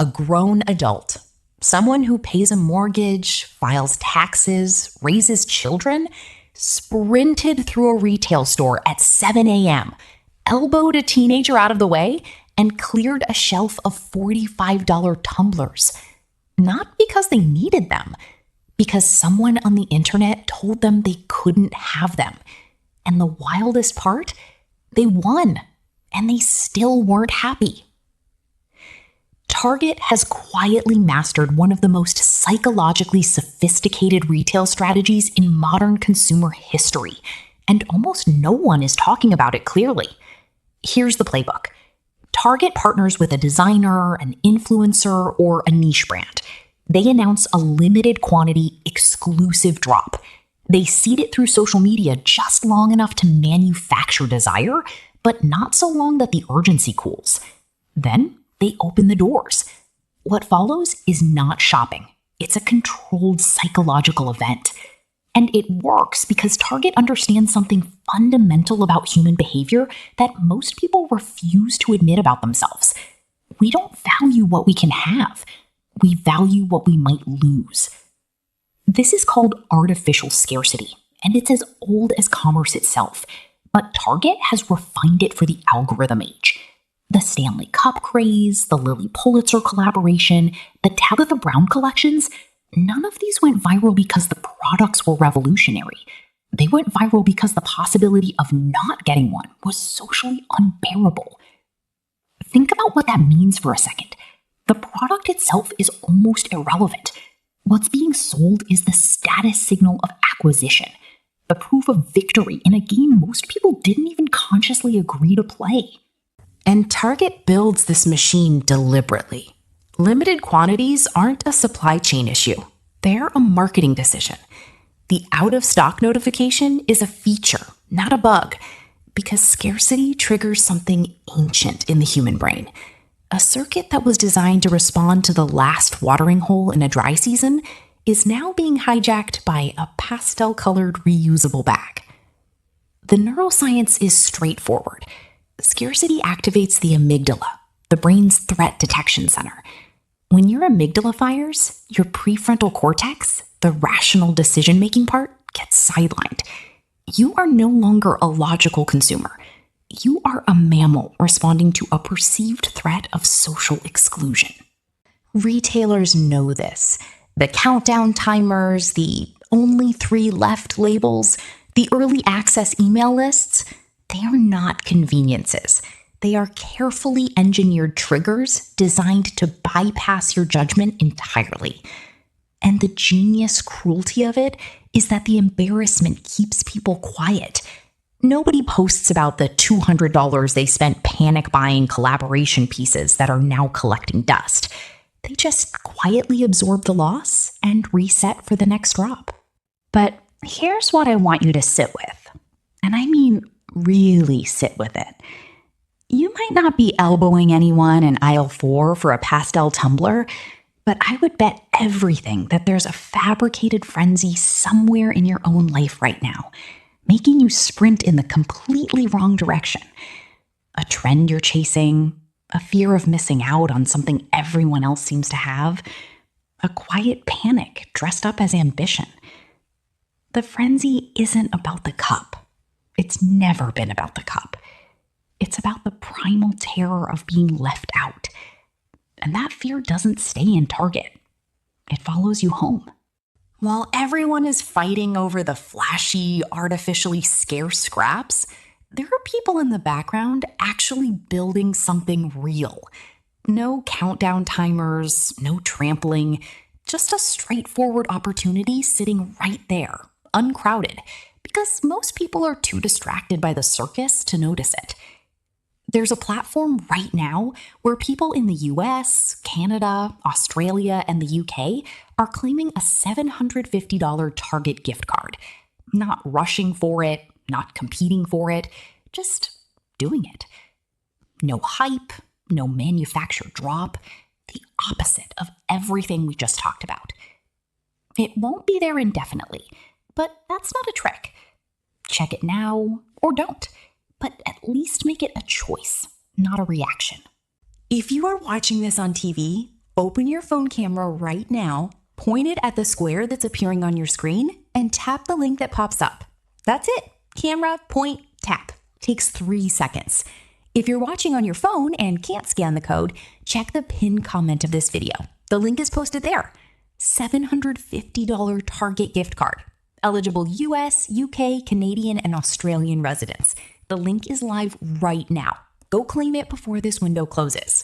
a grown adult, someone who pays a mortgage, files taxes, raises children, sprinted through a retail store at 7 a.m., elbowed a teenager out of the way, and cleared a shelf of $45 tumblers. Not because they needed them, because someone on the internet told them they couldn't have them. And the wildest part, they won, and they still weren't happy. Target has quietly mastered one of the most psychologically sophisticated retail strategies in modern consumer history, and almost no one is talking about it clearly. Here's the playbook. Target partners with a designer, an influencer, or a niche brand. They announce a limited quantity exclusive drop. They seed it through social media just long enough to manufacture desire, but not so long that the urgency cools. Then they open the doors. What follows is not shopping. It's a controlled psychological event. And it works because Target understands something fundamental about human behavior that most people refuse to admit about themselves. We don't value what we can have. We value what we might lose. This is called artificial scarcity, and it's as old as commerce itself. But Target has refined it for the algorithm age. The Stanley Cup craze, the Pulitzer collaboration, the Tabitha Brown collections, none of these went viral because the products were revolutionary. They went viral because the possibility of not getting one was socially unbearable. Think about what that means for a second. The product itself is almost irrelevant. What's being sold is the status signal of acquisition, the proof of victory in a game most people didn't even consciously agree to play. And Target builds this machine deliberately. Limited quantities aren't a supply chain issue. They're a marketing decision. The out-of-stock notification is a feature, not a bug, because scarcity triggers something ancient in the human brain. A circuit that was designed to respond to the last watering hole in a dry season is now being hijacked by a pastel-colored reusable bag. The neuroscience is straightforward. Scarcity activates the amygdala, the brain's threat detection center. When your amygdala fires, your prefrontal cortex, the rational decision-making part, gets sidelined. You are no longer a logical consumer. You are a mammal responding to a perceived threat of social exclusion. Retailers know this. The countdown timers, the only 3 left labels, the early access email lists, they are not conveniences. They are carefully engineered triggers designed to bypass your judgment entirely. And the genius cruelty of it is that the embarrassment keeps people quiet. Nobody posts about the $200 they spent panic buying collaboration pieces that are now collecting dust. They just quietly absorb the loss and reset for the next drop. But here's what I want you to sit with. And I mean really sit with it. You might not be elbowing anyone in aisle 4 for a pastel tumbler, but I would bet everything that there's a fabricated frenzy somewhere in your own life right now, making you sprint in the completely wrong direction. A trend you're chasing, a fear of missing out on something everyone else seems to have, a quiet panic dressed up as ambition. The frenzy isn't about the cup. It's never been about the cup. It's about the primal terror of being left out. And that fear doesn't stay in Target. It follows you home. While everyone is fighting over the flashy, artificially scarce scraps, there are people in the background actually building something real. No countdown timers, no trampling, just a straightforward opportunity sitting right there, uncrowded, because most people are too distracted by the circus to notice it. There's a platform right now where people in the US, Canada, Australia, and the UK are claiming a $750 Target gift card. Not rushing for it, not competing for it, just doing it. No hype, no manufactured drop, the opposite of everything we just talked about. It won't be there indefinitely, but that's not a trick. Check it now or don't. But at least make it a choice, not a reaction. If you are watching this on TV, Open your phone camera right now, point it at the square that's appearing on your screen, and tap the link that pops up. That's it. Camera, point, tap. Takes 3 seconds. If you're watching on your phone and can't scan the code, check the pinned comment of this video. The link is posted there. $750 Target gift card. Eligible US, UK, Canadian, and Australian residents. The link is live right now. Go claim it before this window closes.